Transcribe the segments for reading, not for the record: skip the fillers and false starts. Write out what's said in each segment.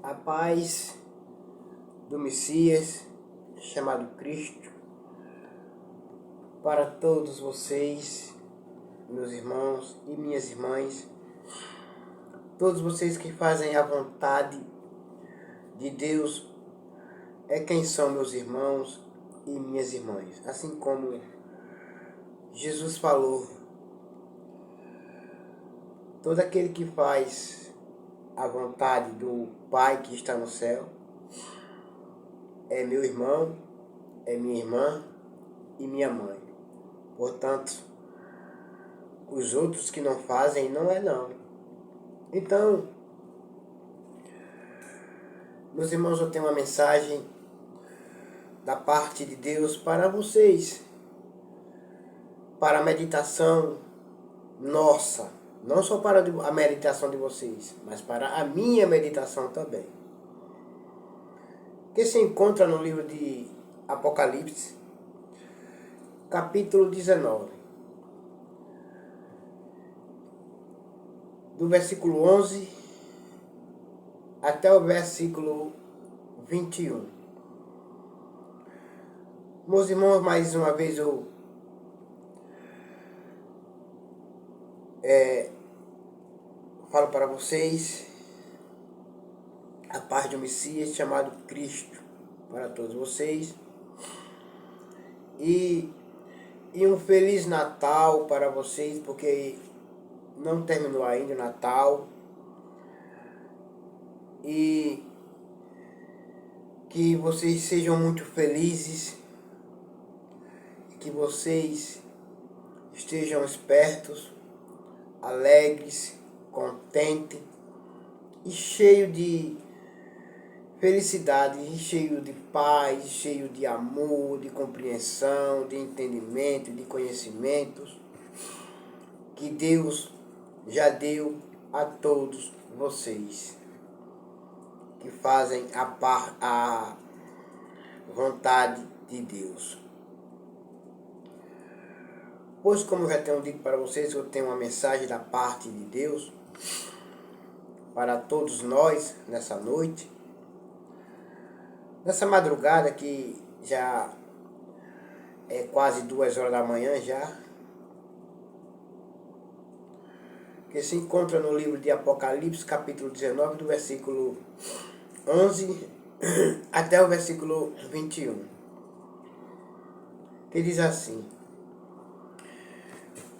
A paz do Messias, chamado Cristo, para todos vocês, meus irmãos e minhas irmãs, todos vocês que fazem a vontade de Deus, é quem são meus irmãos e minhas irmãs. Assim como Jesus falou, todo aquele que faz a vontade do Pai que está no céu é meu irmão, é minha irmã e minha mãe. Portanto, os outros que não fazem não é não. Então, meus irmãos, eu tenho uma mensagem da parte de Deus para vocês, para a meditação nossa, não só para a meditação de vocês, mas para a minha meditação também, que se encontra no livro de Apocalipse, capítulo 19, do versículo 11 até o versículo 21. Meus irmãos, mais uma vez eu falo para vocês a paz do Messias chamado Cristo para todos vocês e um Feliz Natal para vocês, porque não terminou ainda o Natal, e que vocês sejam muito felizes, que vocês estejam espertos, alegres, contentes e cheio de felicidade, e cheio de paz, cheio de amor, de compreensão, de entendimento, de conhecimentos que Deus já deu a todos vocês que fazem a vontade de Deus. Pois, como eu já tenho dito para vocês, eu tenho uma mensagem da parte de Deus para todos nós nessa noite, nessa madrugada que já é quase 2 horas da manhã já, que se encontra no livro de Apocalipse, capítulo 19, do versículo 11 até o versículo 21, que diz assim: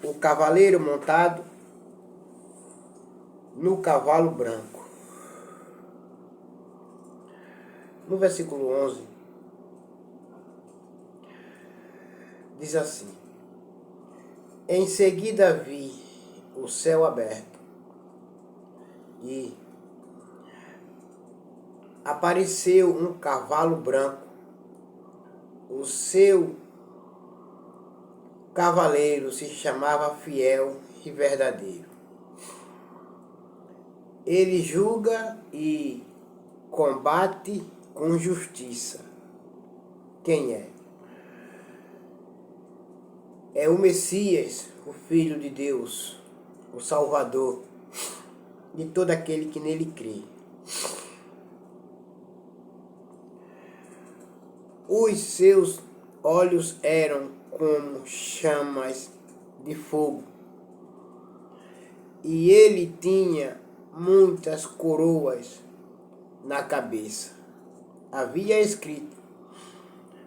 o cavaleiro montado no cavalo branco. No versículo 11, diz assim: em seguida vi o céu aberto e apareceu um cavalo branco. O seu cavaleiro se chamava Fiel e Verdadeiro. Ele julga e combate com justiça. Quem é? É o Messias, o Filho de Deus, o Salvador de todo aquele que nele crê. Os seus olhos eram como chamas de fogo, e ele tinha muitas coroas na cabeça. Havia escrito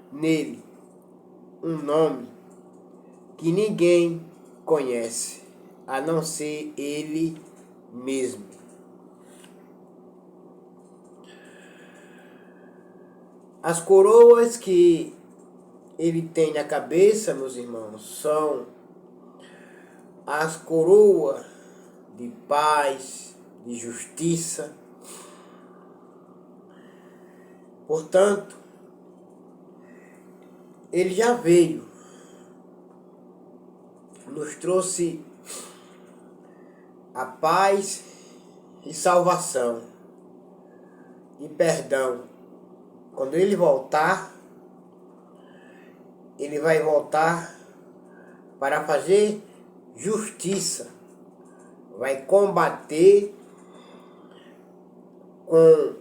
nele um nome que ninguém conhece, a não ser ele mesmo. As coroas que ele tem na cabeça, meus irmãos, são as coroas de paz, de justiça. Portanto, ele já veio, nos trouxe a paz e salvação e perdão. Quando ele voltar, ele vai voltar para fazer justiça, vai combater com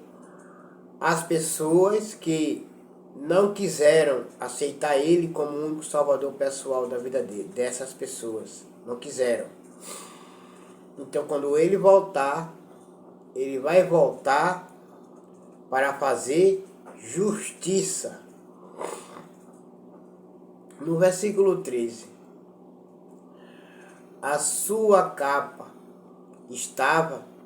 as pessoas que não quiseram aceitar Ele como o único salvador pessoal da vida dele, dessas pessoas, não quiseram. Então, quando Ele voltar, Ele vai voltar para fazer justiça. No versículo 13, a sua capa estava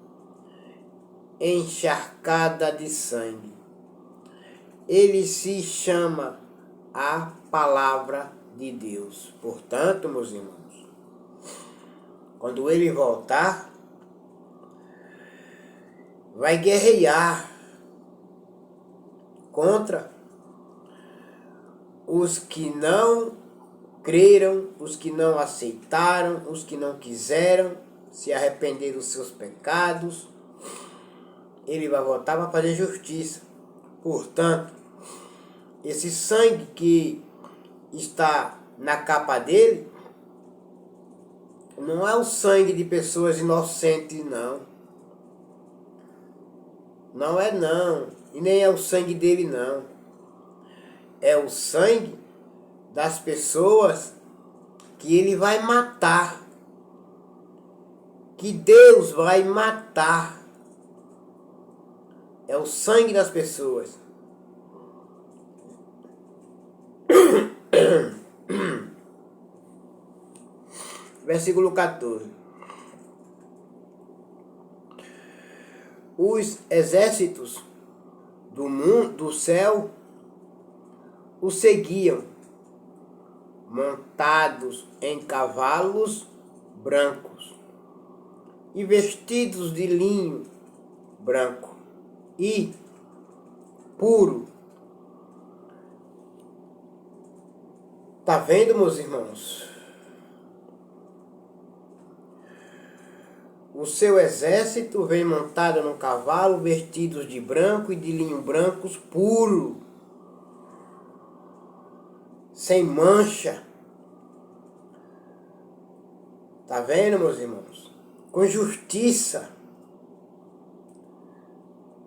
encharcada de sangue. Ele se chama a palavra de Deus. Portanto, meus irmãos, quando ele voltar, vai guerrear contra os que não creram, os que não aceitaram, os que não quiseram se arrepender dos seus pecados. Ele vai voltar para fazer justiça. Portanto, esse sangue que está na capa dele não é o sangue de pessoas inocentes, não. Não é, não. E nem é o sangue dele, não. É o sangue das pessoas que ele vai matar. Que Deus vai matar. É o sangue das pessoas. Versículo 14. Os exércitos do mundo, do céu, o seguiam, montados em cavalos brancos e vestidos de linho branco e puro. Tá vendo, meus irmãos? O seu exército vem montado no cavalo, vestidos de branco e de linho brancos puro, sem mancha. Tá vendo, meus irmãos? Com justiça.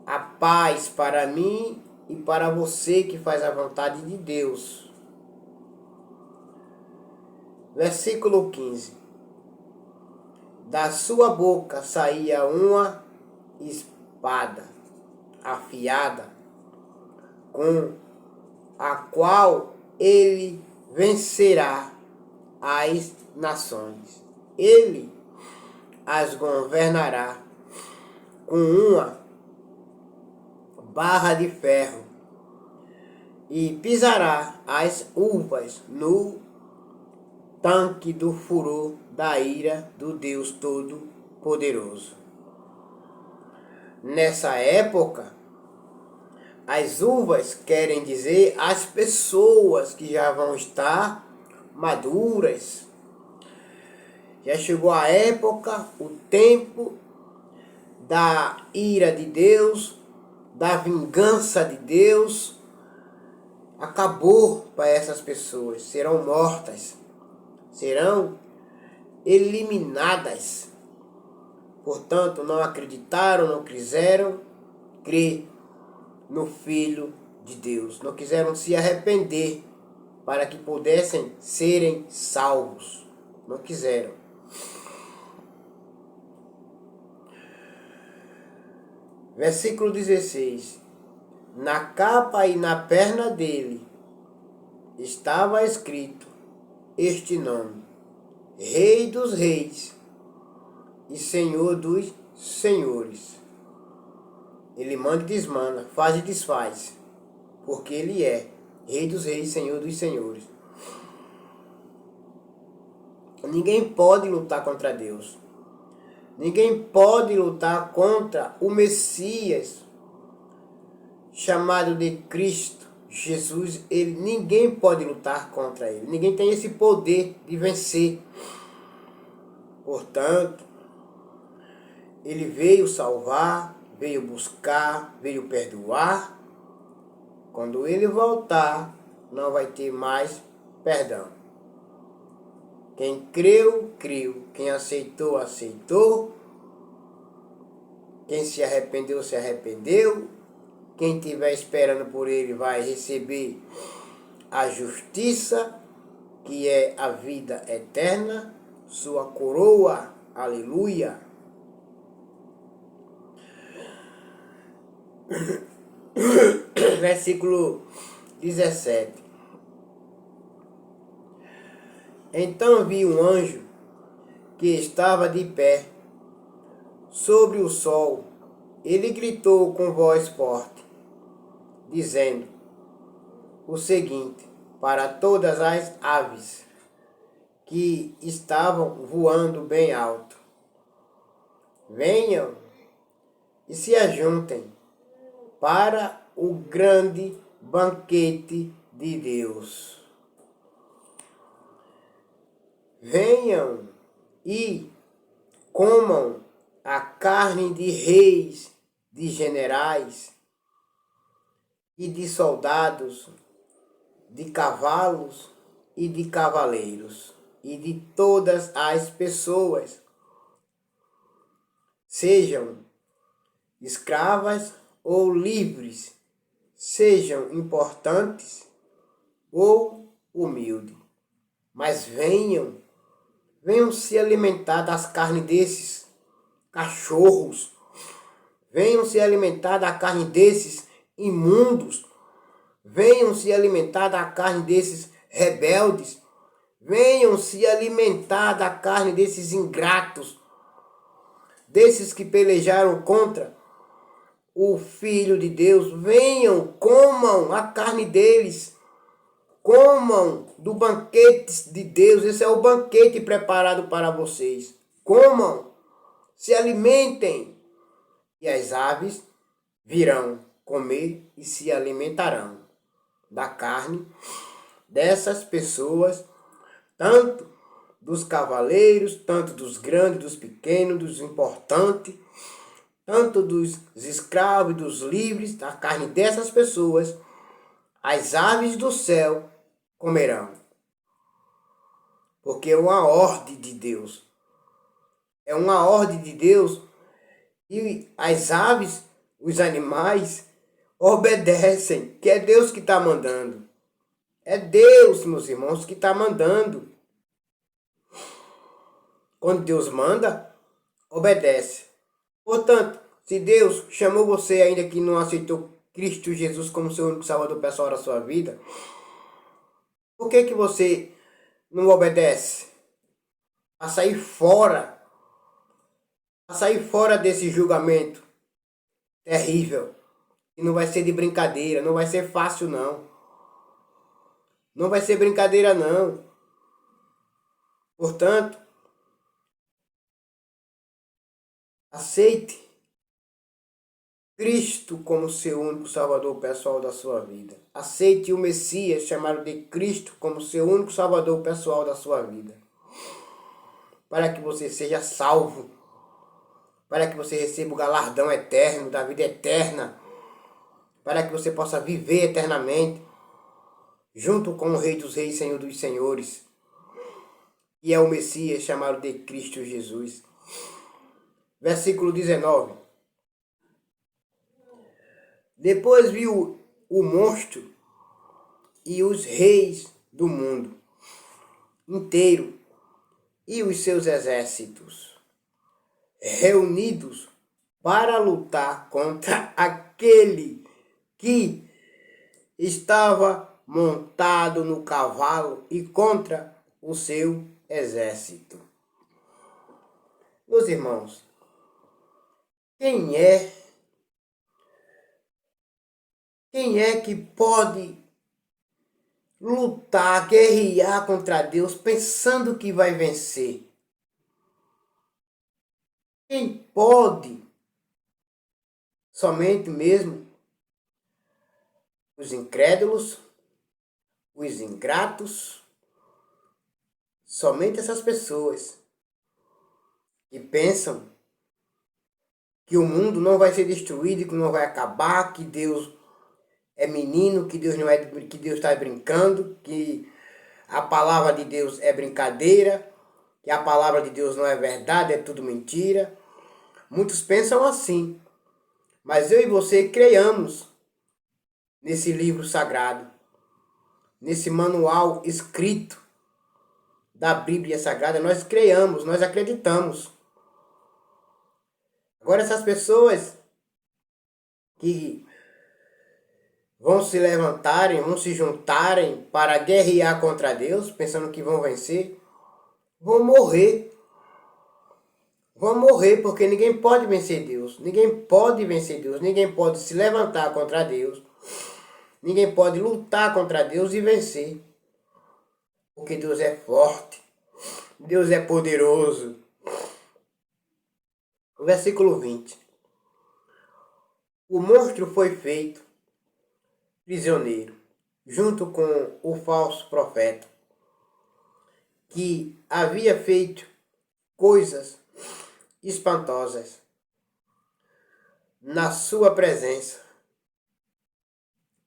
A paz para mim e para você que faz a vontade de Deus. Versículo 15. Da sua boca saía uma espada afiada, com a qual ele vencerá as nações. Ele as governará com uma barra de ferro e pisará as uvas no tanque do furor da ira do Deus Todo-Poderoso. Nessa época, as uvas querem dizer as pessoas que já vão estar maduras. Já chegou a época, o tempo da ira de Deus, da vingança de Deus. Acabou para essas pessoas, serão mortas, serão eliminadas. Portanto, não acreditaram, não quiseram crer no Filho de Deus. Não quiseram se arrepender para que pudessem serem salvos. Não quiseram. Versículo 16. Na capa e na perna dele estava escrito este nome: Rei dos Reis e Senhor dos Senhores. Ele manda e desmanda, faz e desfaz, porque ele é Rei dos Reis, Senhor dos Senhores. Ninguém pode lutar contra Deus. Ninguém pode lutar contra o Messias, chamado de Cristo Jesus. Ninguém pode lutar contra ele. Ninguém tem esse poder de vencer. Portanto, ele veio salvar, veio buscar, veio perdoar. Quando ele voltar, não vai ter mais perdão. Quem creu, creu. Quem aceitou, aceitou. Quem se arrependeu, se arrependeu. Quem estiver esperando por ele vai receber a justiça, que é a vida eterna, sua coroa, aleluia. Versículo 17. Então vi um anjo que estava de pé sobre o sol. Ele gritou com voz forte, dizendo o seguinte para todas as aves que estavam voando bem alto: venham e se ajuntem para o grande banquete de Deus. Venham e comam a carne de reis, de generais e de soldados, de cavalos e de cavaleiros, e de todas as pessoas, sejam escravas ou livres, sejam importantes ou humildes. Mas venham se alimentar das carnes desses cachorros, venham se alimentar da carne desses imundos, venham se alimentar da carne desses rebeldes, venham se alimentar da carne desses ingratos, desses que pelejaram contra o Filho de Deus. Venham, comam a carne deles, comam do banquete de Deus. Esse é o banquete preparado para vocês. Comam, se alimentem, e as aves virão comer e se alimentarão da carne dessas pessoas, tanto dos cavaleiros, tanto dos grandes, dos pequenos, dos importantes, tanto dos escravos e dos livres. Da carne dessas pessoas as aves do céu comerão. Porque é uma ordem de Deus. É uma ordem de Deus. E as aves, os animais, obedecem, que é Deus que está mandando. É Deus, meus irmãos, que está mandando. Quando Deus manda, obedece. Portanto, se Deus chamou você ainda que não aceitou Cristo Jesus como seu único salvador pessoal da sua vida, por que você não obedece? A sair fora. A sair fora desse julgamento terrível. E não vai ser de brincadeira, não vai ser fácil não. Não vai ser brincadeira não. Portanto, aceite Cristo como seu único salvador pessoal da sua vida. Aceite o Messias, chamado de Cristo, como seu único salvador pessoal da sua vida. Para que você seja salvo. Para que você receba o galardão eterno, da vida eterna. Para que você possa viver eternamente, junto com o Rei dos Reis, Senhor dos Senhores. E é o Messias, chamado de Cristo Jesus. Versículo 19. Depois viu o monstro e os reis do mundo inteiro e os seus exércitos reunidos para lutar contra aquele que estava montado no cavalo e contra o seu exército. Meus irmãos, quem é que pode lutar, guerrear contra Deus pensando que vai vencer? Quem pode? Somente mesmo os incrédulos, os ingratos, somente essas pessoas que pensam que o mundo não vai ser destruído, que não vai acabar, que Deus é menino, que Deus não é, que Deus está brincando, que a palavra de Deus é brincadeira, que a palavra de Deus não é verdade, é tudo mentira. Muitos pensam assim, mas eu e você creiamos nesse livro sagrado, nesse manual escrito da Bíblia Sagrada. Nós criamos, nós acreditamos. Agora essas pessoas que vão se levantarem, vão se juntarem para guerrear contra Deus, pensando que vão vencer, vão morrer. Vão morrer, porque ninguém pode vencer Deus. Ninguém pode vencer Deus. Ninguém pode se levantar contra Deus. Ninguém pode lutar contra Deus e vencer. Porque Deus é forte. Deus é poderoso. Versículo 20. O monstro foi feito prisioneiro, junto com o falso profeta, que havia feito coisas espantosas na sua presença.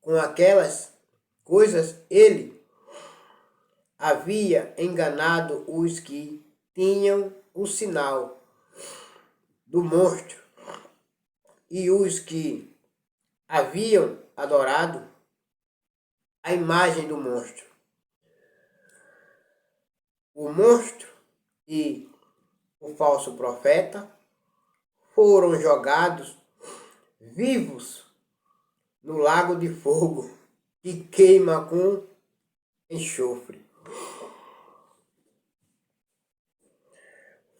Com aquelas coisas, ele havia enganado os que tinham o sinal do monstro e os que haviam adorado a imagem do monstro. O monstro e o falso profeta foram jogados vivos no lago de fogo que queima com enxofre.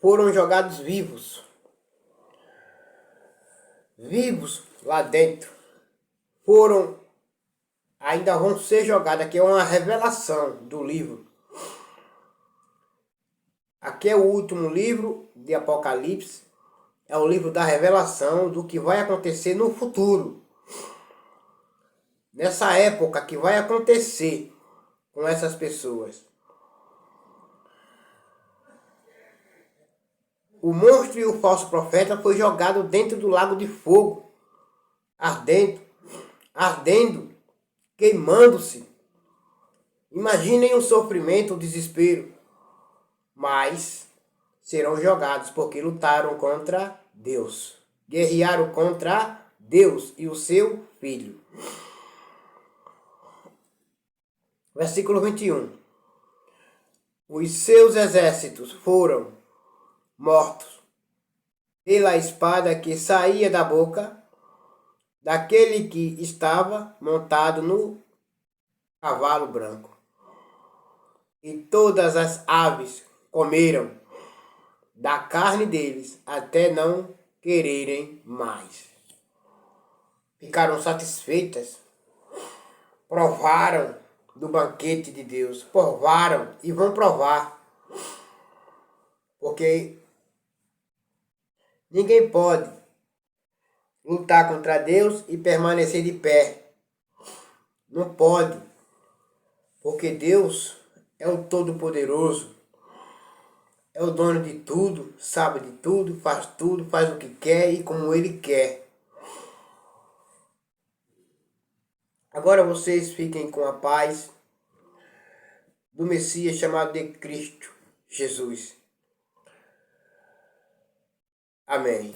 Foram jogados vivos lá dentro. Ainda vão ser jogados. Aqui é uma revelação do livro. Aqui é o último livro de Apocalipse. É o livro da revelação do que vai acontecer no futuro. Nessa época que vai acontecer com essas pessoas. O monstro e o falso profeta foi jogado dentro do lago de fogo, ardendo, queimando-se. Imaginem o sofrimento, o desespero. Mas serão jogados porque lutaram contra Deus. Guerrearam contra Deus e o seu Filho. Versículo 21. Os seus exércitos foram mortos pela espada que saía da boca daquele que estava montado no cavalo branco. E todas as aves comeram da carne deles até não quererem mais. Ficaram satisfeitas, provaram do banquete de Deus, provaram e vão provar, porque ninguém pode lutar contra Deus e permanecer de pé. Não pode, porque Deus é o Todo-Poderoso, é o dono de tudo, sabe de tudo, faz o que quer e como Ele quer. Agora vocês fiquem com a paz do Messias chamado de Cristo Jesus. Amém.